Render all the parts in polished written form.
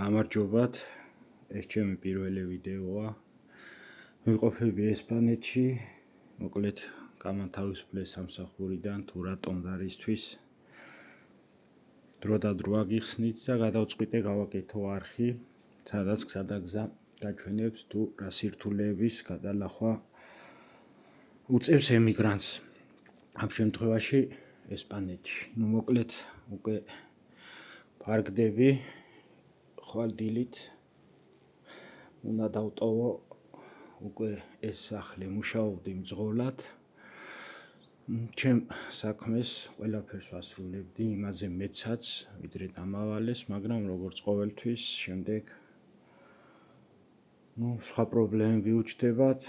გამარჯობათ, ეს ჩემი პირველი ვიდეოა. ვიმყოფები ესპანეთში, მოკლედ გამათავისუფლეს სამსახურიდან თუ რატომ და რისთვის. დრო და დრო აგიხსნით და გადავწყვიტე გავაკეთო არხი, სადაც გზადაგზა გაჩვენებს თუ რა სირთულეების გადალახვა უწევს ემიგრანტს. ამ შემთხვევაში ესპანეთში. მოკლედ უკვე ფარგდები ხვალ დილით უნდა დავტოვო უკვე ეს სახლი, მუშაობდი მძღოლად. ჩემ საქმეს ყველაფერს ვასრულებდი, იმაზე მეცაც, ვიდრე დამავალეს, მაგრამ როგორც ყოველთვის შემდეგ სხვა პრობლემები უჩნდებათ,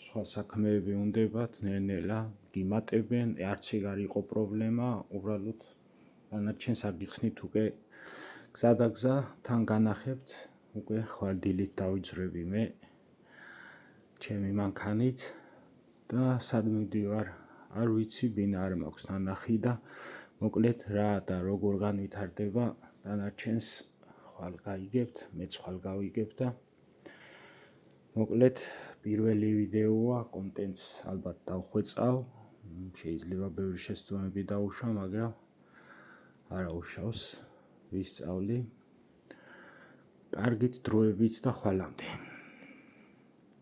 სხვა საქმეები უნდებათ, ნელ-ნელა გიმატებენ, არც ეგ არ იყო პრობლემა, უბრალოდ დანარჩენს აგიხსნით უკვე გზადაგზა თან განახებთ, უკვე ხვალდილით დავიძრები მე ჩემი მანქანით და სად მივდივარ, არ ვიცი, ბინა არ მაქვს ნანახი და მოკლედ რა და როგორ განვითარდება, დანარჩენს ხვალ გაიგებთ, მეც ხვალ გავიგებ და მოკლედ პირველი ვიდეოა, კონტენტს ალბათ დავხვეწავ, შეიძლება ბევრი შეცდომები დაუშვა, მაგრამ არა უშავს, ვისწავლი. კარგით დროებით და ხვალამდე.